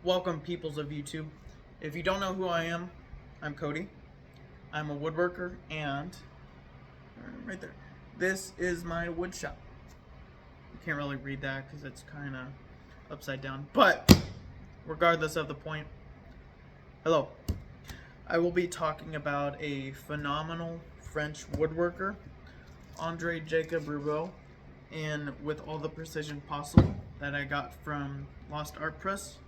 Welcome, peoples of YouTube. If you don't know who I am, I'm Cody. I'm a woodworker, and right there, this is my wood shop. You can't really read that because it's kind of upside down, but regardless of the point, hello. I will be talking about a phenomenal French woodworker, Jacob Roubo, and with all the precision possible that I got from Lost Art Press.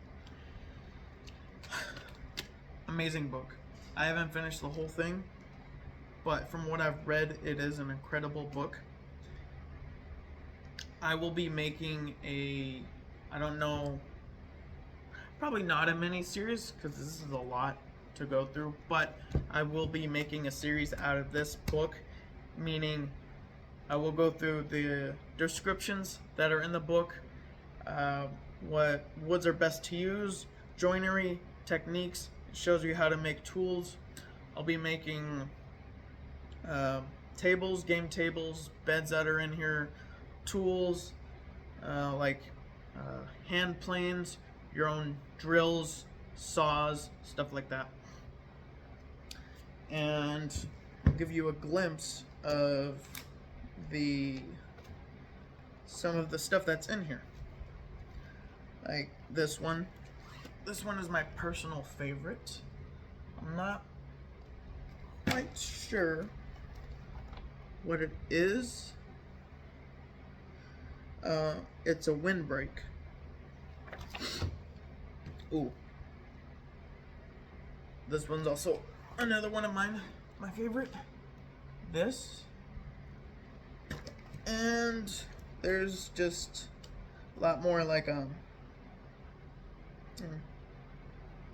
Amazing book. I haven't finished the whole thing, but from what I've read, it is an incredible book. I will be making I don't know, probably not a mini series because this is a lot to go through, but I will be making a series out of this book, meaning I will go through the descriptions that are in the book, what woods are best to use, joinery, techniques. It shows you how to make tools. I'll be making tables, game tables, beds that are in here, tools like hand planes, your own drills, saws, stuff like that. And I'll give you a glimpse of some of the stuff that's in here. Like this one. This one is my personal favorite. I'm not quite sure what it is. It's a windbreak. Ooh. This one's also another one of mine, my favorite. This. And there's just a lot more like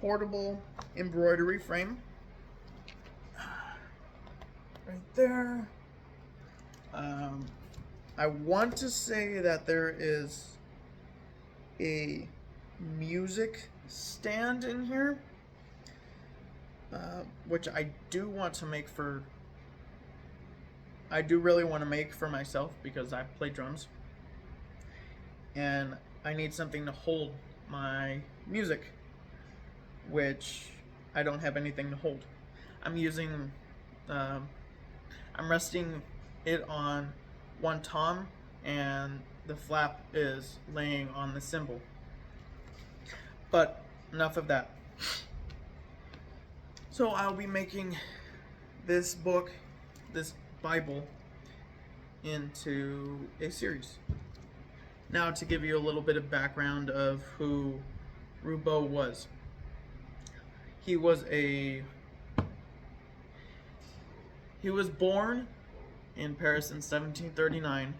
portable embroidery frame. Right there. I want to say that there is a music stand in here, which I do want to make I do really want to make for myself because I play drums and I need something to hold my music, which I don't have anything to hold. I'm resting it on one tom, and the flap is laying on the cymbal. But enough of that. So I'll be making this book, this Bible, into a series. Now, to give you a little bit of background of who Roubo was. He was born in Paris in 1739.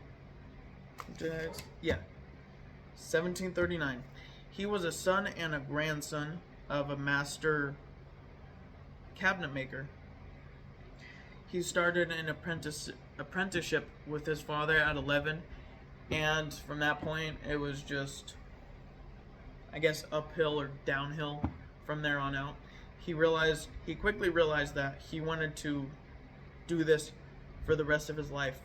1739. He was a son and a grandson of a master cabinet maker. He started an apprenticeship with his father at 11, and from that point it was just, I guess, uphill or downhill from there on out. He quickly realized that he wanted to do this for the rest of his life,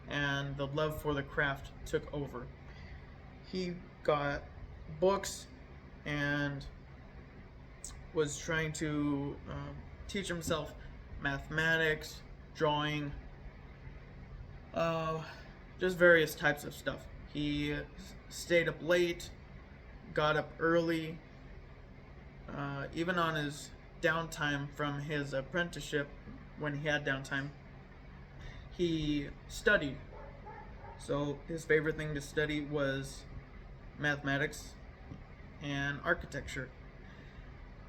and the love for the craft took over. He got books and was trying to teach himself mathematics, drawing, just various types of stuff. He stayed up late, got up early, even on his downtime from his apprenticeship. When he had downtime, he studied. So his favorite thing to study was mathematics and architecture.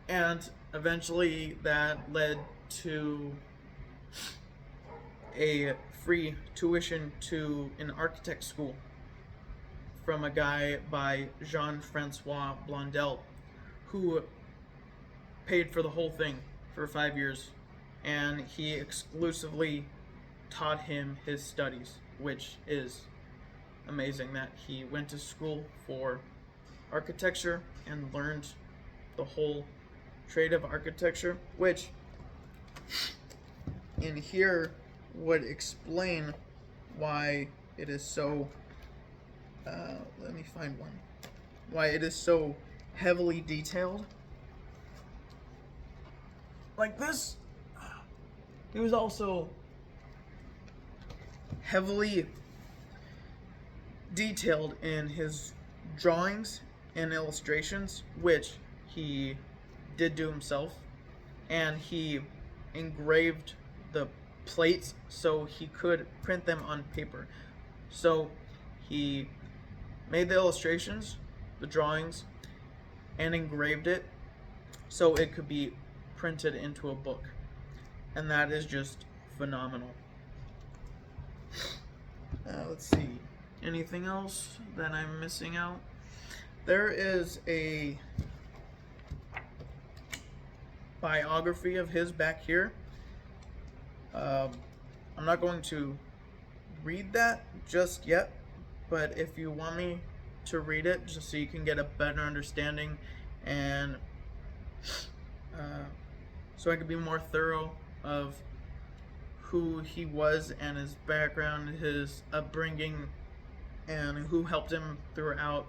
And eventually that led to a free tuition to an architect school from a guy by Jean-Francois Blondel, who paid for the whole thing for 5 years. And he exclusively taught him his studies, which is amazing that he went to school for architecture and learned the whole trade of architecture, which in here would explain why it is so let me find one. Why it is so heavily detailed. Like this, he was also heavily detailed in his drawings and illustrations, which he did do himself, and he engraved the plates so he could print them on paper. So he made the illustrations, the drawings, and engraved it so it could be printed into a book. And that is just phenomenal. Let's see. Anything else that I'm missing out? There is a biography of his back here. I'm not going to read that just yet, but if you want me to read it just so you can get a better understanding and so I could be more thorough of who he was and his background, his upbringing, and who helped him throughout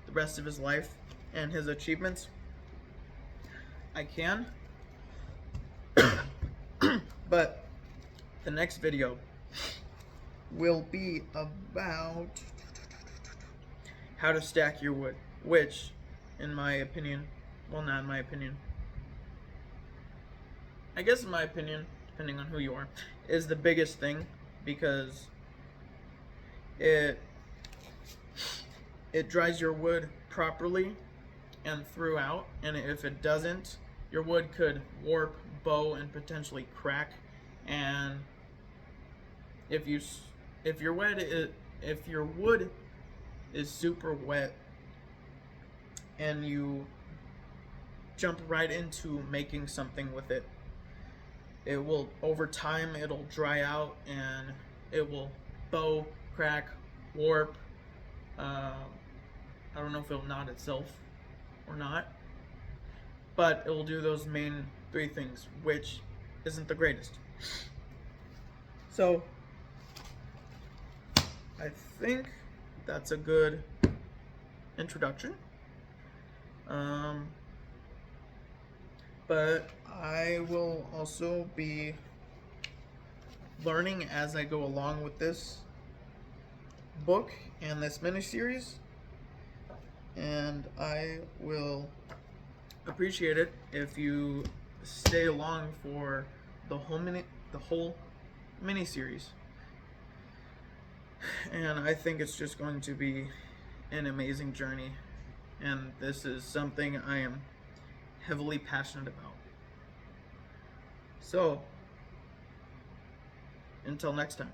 the rest of his life and his achievements, I can. But the next video will be about how to stack your wood, which, in my opinion, well, not in my opinion, I guess in my opinion, depending on who you are, is the biggest thing, because it dries your wood properly and throughout, and if it doesn't, your wood could warp, bow, and potentially crack. And if your wood is super wet and you jump right into making something with it, it will, over time, it'll dry out and it will bow, crack, warp. I don't know if it'll knot itself or not, but it will do those main three things, which isn't the greatest. So I think that's a good introduction. But I will also be learning as I go along with this book and this mini-series, and I will appreciate it if you stay along for the whole mini-series. And I think it's just going to be an amazing journey, and this is something I am heavily passionate about. So, until next time.